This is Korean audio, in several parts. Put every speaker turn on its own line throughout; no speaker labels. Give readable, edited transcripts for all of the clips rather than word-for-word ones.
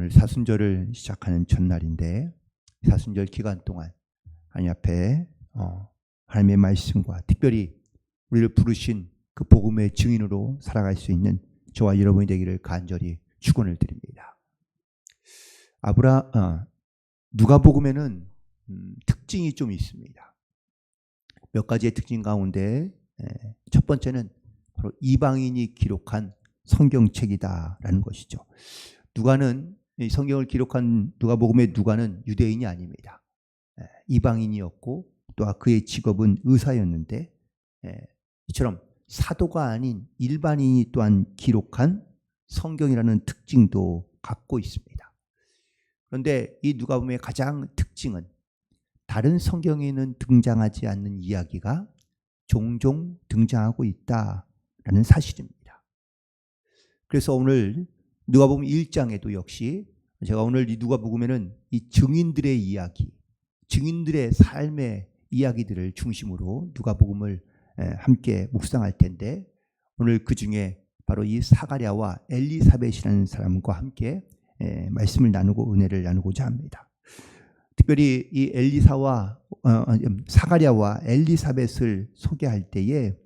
오늘 사순절을 시작하는 첫날인데 사순절 기간 동안 하나님 앞에 하나님의 말씀과 특별히 우리를 부르신 그 복음의 증인으로 살아갈 수 있는 저와 여러분이 되기를 간절히 축원을 드립니다. 누가복음에는 특징이 좀 있습니다. 몇 가지의 특징 가운데 첫 번째는 바로 이방인이 기록한 성경책이다라는 것이죠. 누가는 이 성경을 기록한 누가복음의 누가는 유대인이 아닙니다. 이방인이었고 또 그의 직업은 의사였는데 이처럼 사도가 아닌 일반인이 또한 기록한 성경이라는 특징도 갖고 있습니다. 그런데 이 누가복음의 가장 특징은 다른 성경에는 등장하지 않는 이야기가 종종 등장하고 있다라는 사실입니다. 그래서 오늘 누가복음 1장에도 역시 제가 오늘 이 누가복음에는 이 증인들의 이야기, 증인들의 삶의 이야기들을 중심으로 누가복음을 함께 묵상할 텐데 오늘 그 중에 바로 이 사가랴와 엘리사벳이라는 사람과 함께 말씀을 나누고 은혜를 나누고자 합니다. 특별히 이 사가랴와 엘리사벳을 소개할 때에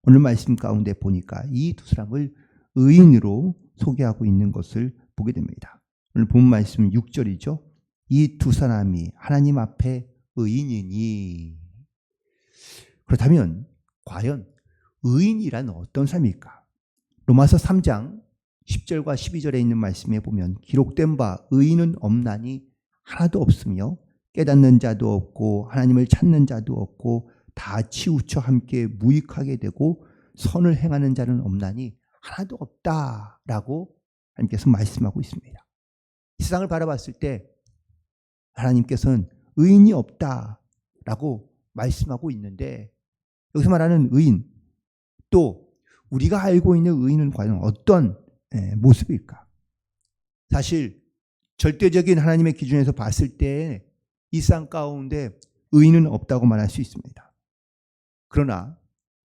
오늘 말씀 가운데 보니까 이 두 사람을 의인으로 소개하고 있는 것을 보게 됩니다. 오늘 본 말씀 6절이죠. 이 두 사람이 하나님 앞에 의인이니. 그렇다면 과연 의인이란 어떤 사람일까? 로마서 3장 10절과 12절에 있는 말씀에 보면 기록된 바 의인은 없나니 하나도 없으며 깨닫는 자도 없고 하나님을 찾는 자도 없고 다 치우쳐 함께 무익하게 되고 선을 행하는 자는 없나니 하나도 없다라고 하나님께서 말씀하고 있습니다. 이 세상을 바라봤을 때 하나님께서는 의인이 없다라고 말씀하고 있는데 여기서 말하는 의인 또 우리가 알고 있는 의인은 과연 어떤 모습일까? 사실 절대적인 하나님의 기준에서 봤을 때 이 세상 가운데 의인은 없다고 말할 수 있습니다. 그러나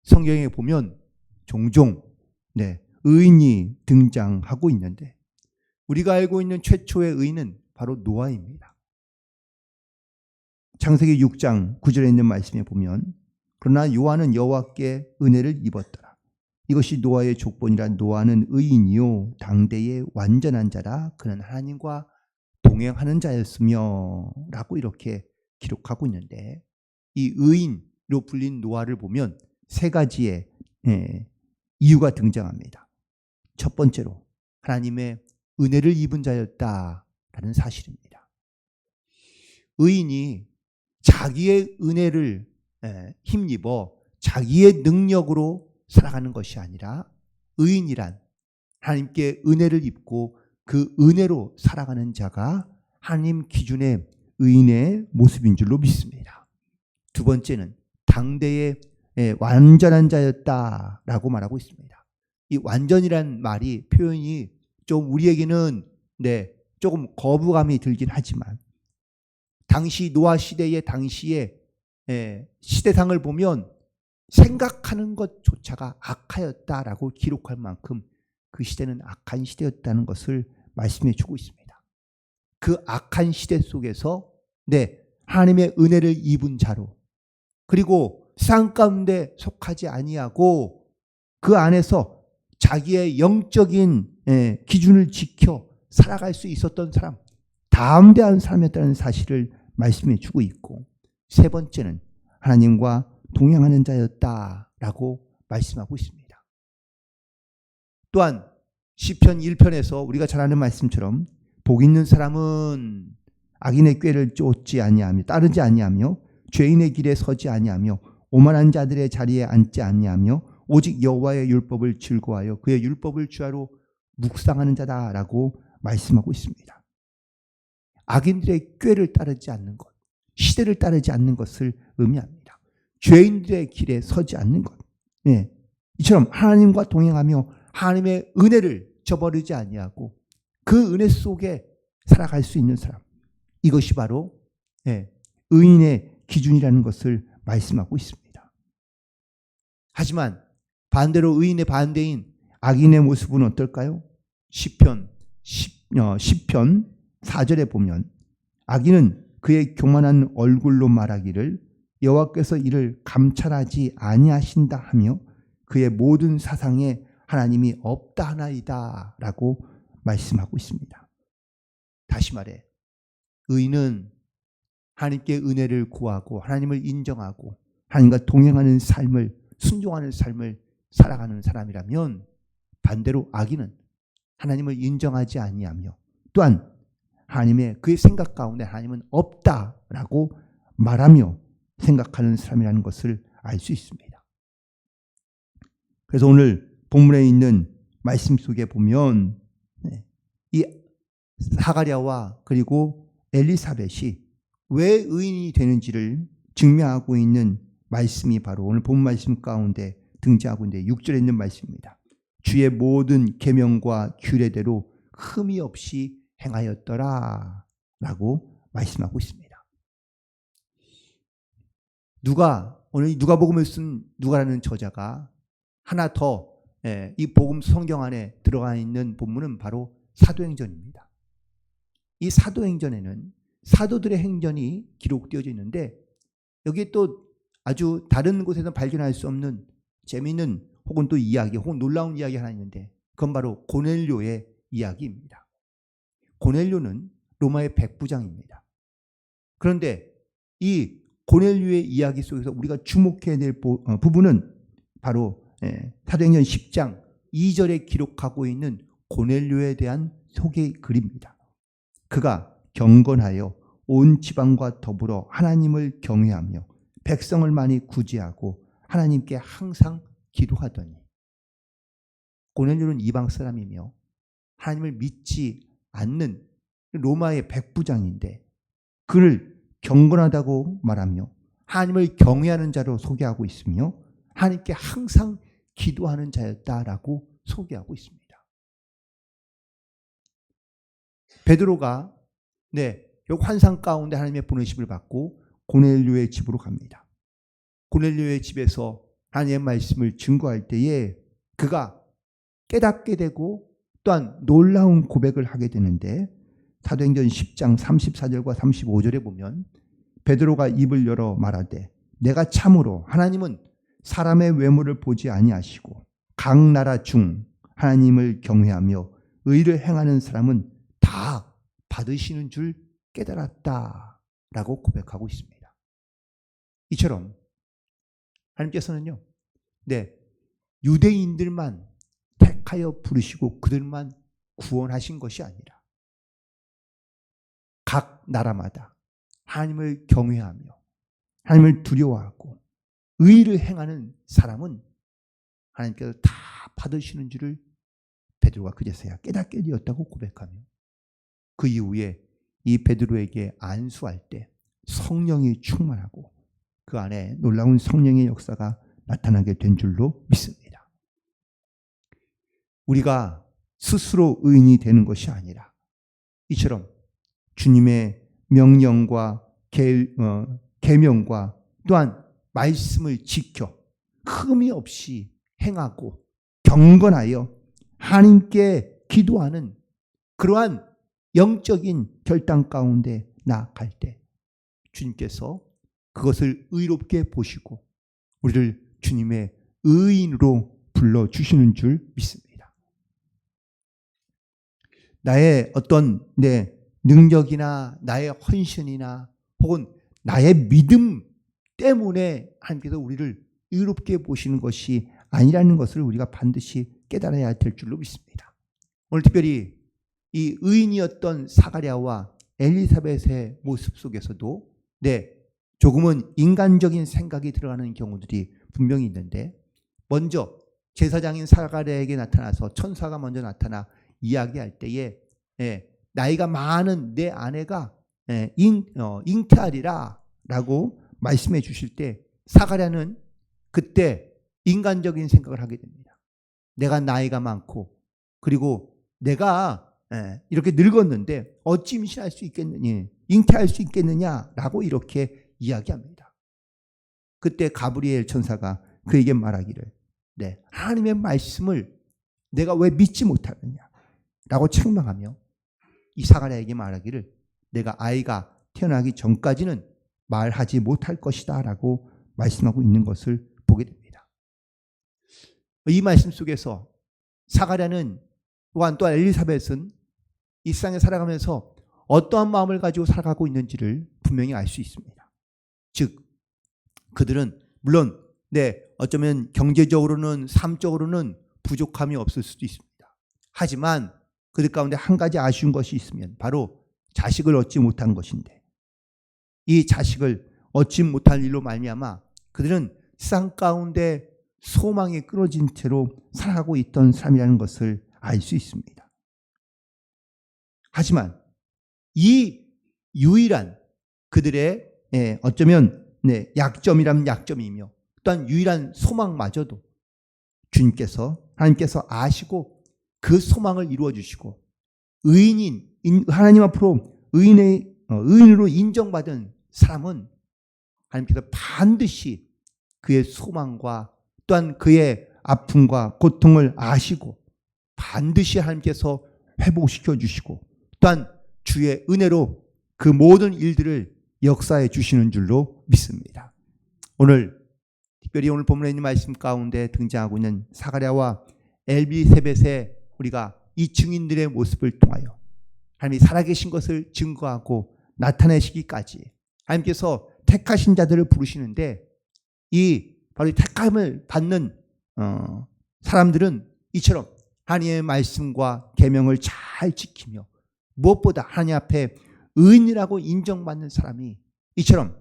성경에 보면 종종 의인이 등장하고 있는데 우리가 알고 있는 최초의 의인은 바로 노아입니다. 창세기 6장 9절에 있는 말씀에 보면 그러나 요한은 여호와께 은혜를 입었더라. 이것이 노아의 족본이라. 노아는 의인이요 당대의 완전한 자라. 그는 하나님과 동행하는 자였으며 라고 이렇게 기록하고 있는데 이 의인으로 불린 노아를 보면 세 가지의 이유가 등장합니다. 첫 번째로 하나님의 은혜를 입은 자였다라는 사실입니다. 의인이 자기의 은혜를 힘입어 자기의 능력으로 살아가는 것이 아니라 의인이란 하나님께 은혜를 입고 그 은혜로 살아가는 자가 하나님 기준의 의인의 모습인 줄로 믿습니다. 두 번째는 당대의 완전한 자였다라고 말하고 있습니다. 이 완전이란 말이 표현이 좀 우리에게는 조금 거부감이 들긴 하지만 당시 노아 시대의 당시의 시대상을 보면 생각하는 것조차가 악하였다라고 기록할 만큼 그 시대는 악한 시대였다는 것을 말씀해 주고 있습니다. 그 악한 시대 속에서 하나님의 은혜를 입은 자로 그리고 세상 가운데 속하지 아니하고 그 안에서 자기의 영적인 기준을 지켜 살아갈 수 있었던 사람, 담대한 사람이었다는 사실을 말씀해 주고 있고 세 번째는 하나님과 동행하는 자였다라고 말씀하고 있습니다. 또한 시편 1편에서 우리가 잘 아는 말씀처럼 복 있는 사람은 악인의 꾀를 쫓지 아니하며 따르지 아니하며 죄인의 길에 서지 아니하며 오만한 자들의 자리에 앉지 아니하며 오직 여호와의 율법을 즐거워하여 그의 율법을 주야로 묵상하는 자다라고 말씀하고 있습니다. 악인들의 꾀를 따르지 않는 것, 시대를 따르지 않는 것을 의미합니다. 죄인들의 길에 서지 않는 것. 이처럼 하나님과 동행하며 하나님의 은혜를 저버리지 아니하고 그 은혜 속에 살아갈 수 있는 사람. 이것이 바로 의인의 기준이라는 것을 말씀하고 있습니다. 하지만 반대로 의인의 반대인 악인의 모습은 어떨까요? 시편 4절에 보면 아기는 그의 교만한 얼굴로 말하기를 여호와께서 이를 감찰하지 아니하신다 하며 그의 모든 사상에 하나님이 없다 하나이다 라고 말씀하고 있습니다. 다시 말해 의인은 하나님께 은혜를 구하고 하나님을 인정하고 하나님과 동행하는 삶을, 순종하는 삶을 살아가는 사람이라면 반대로 악인은 하나님을 인정하지 아니하며 또한 하나님의 그의 생각 가운데 하나님은 없다라고 말하며 생각하는 사람이라는 것을 알 수 있습니다. 그래서 오늘 본문에 있는 말씀 속에 보면 이 사가랴와 그리고 엘리사벳이 왜 의인이 되는지를 증명하고 있는 말씀이 바로 오늘 본 말씀 가운데 등장하고 있는데 6절에 있는 말씀입니다. 주의 모든 계명과 규례대로 흠이 없이 행하였더라 라고 말씀하고 있습니다. 오늘 누가복음을 쓴 누가라는 저자가 하나 더 이 복음 성경 안에 들어가 있는 본문은 바로 사도행전입니다. 이 사도행전에는 사도들의 행전이 기록되어져 있는데 여기에 또 아주 다른 곳에서 발견할 수 없는 재미있는 혹은 또 이야기 혹은 놀라운 이야기 하나 있는데 그건 바로 고넬료의 이야기입니다. 고넬료는 로마의 백부장입니다. 그런데 이 고넬료의 이야기 속에서 우리가 주목해야 될 부분은 바로 사도행전 10장 2절에 기록하고 있는 고넬료에 대한 소개 글입니다. 그가 경건하여 온 지방과 더불어 하나님을 경외하며 백성을 많이 구제하고 하나님께 항상 기도하더니 고넬료는 이방 사람이며 하나님을 믿지 않는 로마의 백부장인데 그를 경건하다고 말하며 하나님을 경외하는 자로 소개하고 있으며 하나님께 항상 기도하는 자였다라고 소개하고 있습니다. 베드로가 환상 가운데 하나님의 보내심을 받고 고넬료의 집으로 갑니다. 고넬료의 집에서 하나님의 말씀을 증거할 때에 그가 깨닫게 되고 또한 놀라운 고백을 하게 되는데 사도행전 10장 34절과 35절에 보면 베드로가 입을 열어 말하되 내가 참으로 하나님은 사람의 외모를 보지 아니하시고 각 나라 중 하나님을 경외하며 의를 행하는 사람은 다 받으시는 줄 깨달았다라고 고백하고 있습니다. 이처럼 하나님께서는요, 유대인들만 택하여 부르시고 그들만 구원하신 것이 아니라 각 나라마다 하나님을 경외하며 하나님을 두려워하고 의를 행하는 사람은 하나님께서 다 받으시는 줄을 베드로가 그제서야 깨닫게 되었다고 고백하며 그 이후에 이 베드로에게 안수할 때 성령이 충만하고 그 안에 놀라운 성령의 역사가 나타나게 된 줄로 믿습니다. 우리가 스스로 의인이 되는 것이 아니라 이처럼 주님의 명령과 계명과 또한 말씀을 지켜 흠이 없이 행하고 경건하여 하나님께 기도하는 그러한 영적인 결단 가운데 나아갈 때 주님께서 그것을 의롭게 보시고 우리를 주님의 의인으로 불러주시는 줄 믿습니다. 나의 어떤 능력이나 나의 헌신이나 혹은 나의 믿음 때문에 하나님께서 우리를 의롭게 보시는 것이 아니라는 것을 우리가 반드시 깨달아야 될 줄로 믿습니다. 오늘 특별히 이 의인이었던 사가랴와 엘리사벳의 모습 속에서도 조금은 인간적인 생각이 들어가는 경우들이 분명히 있는데 먼저 제사장인 사가랴에게 나타나서 천사가 먼저 나타나 이야기할 때에 나이가 많은 내 아내가 잉태하리라 라고 말씀해 주실 때 사가랴는 그때 인간적인 생각을 하게 됩니다. 내가 나이가 많고 그리고 내가 이렇게 늙었는데 어찌 임신할 수 있겠느냐, 잉태할 수 있겠느냐라고 이렇게 이야기합니다. 그때 가브리엘 천사가 그에게 말하기를 하나님의 말씀을 내가 왜 믿지 못하느냐라고 책망하며 이 사가랴에게 말하기를 내가 아이가 태어나기 전까지는 말하지 못할 것이다 라고 말씀하고 있는 것을 보게 됩니다. 이 말씀 속에서 사가랴는 또한 또 엘리사벳은 이 세상에 살아가면서 어떠한 마음을 가지고 살아가고 있는지를 분명히 알 수 있습니다. 즉 그들은 물론 어쩌면 경제적으로는 삶적으로는 부족함이 없을 수도 있습니다. 하지만 그들 가운데 한 가지 아쉬운 것이 있으면 바로 자식을 얻지 못한 것인데, 이 자식을 얻지 못할 일로 말미암아 그들은 세상 가운데 소망이 끊어진 채로 살아가고 있던 사람이라는 것을 알 수 있습니다. 하지만 이 유일한 그들의 어쩌면 약점이라면 약점이며 또한 유일한 소망마저도 하나님께서 아시고 그 소망을 이루어 주시고 하나님 앞으로 의인으로 인정받은 사람은 하나님께서 반드시 그의 소망과 또한 그의 아픔과 고통을 아시고 반드시 하나님께서 회복시켜 주시고 또한 주의 은혜로 그 모든 일들을 역사해 주시는 줄로 믿습니다. 특별히 오늘 본문에 있는 말씀 가운데 등장하고 있는 사가랴와 엘리사벳의 우리가 이 증인들의 모습을 통하여 하나님이 살아계신 것을 증거하고 나타내시기까지 하나님께서 택하신 자들을 부르시는데, 바로 이 택함을 받는 사람들은 이처럼 하나님의 말씀과 계명을 잘 지키며 무엇보다 하나님 앞에 의인이라고 인정받는 사람이 이처럼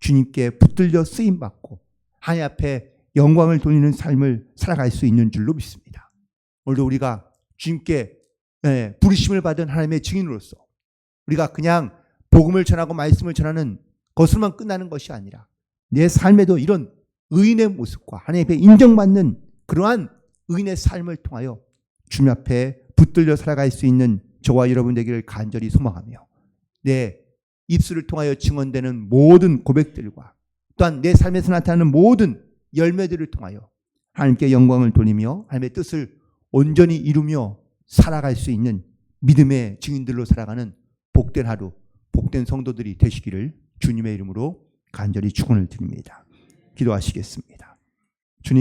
주님께 붙들려 쓰임받고 하나님 앞에 영광을 돌리는 삶을 살아갈 수 있는 줄로 믿습니다. 오늘도 우리가 주님께 부르심을 받은 하나님의 증인으로서 우리가 그냥 복음을 전하고 말씀을 전하는 것으로만 끝나는 것이 아니라 내 삶에도 이런 의인의 모습과 하나님 앞에 인정받는 그러한 의인의 삶을 통하여 주님 앞에 붙들려 살아갈 수 있는 저와 여러분 되기를 간절히 소망하며, 내 입술을 통하여 증언되는 모든 고백들과 또한 내 삶에서 나타나는 모든 열매들을 통하여 하나님께 영광을 돌리며 하나님의 뜻을 온전히 이루며 살아갈 수 있는 믿음의 증인들로 살아가는 복된 하루, 복된 성도들이 되시기를 주님의 이름으로 간절히 축원을 드립니다. 기도하시겠습니다.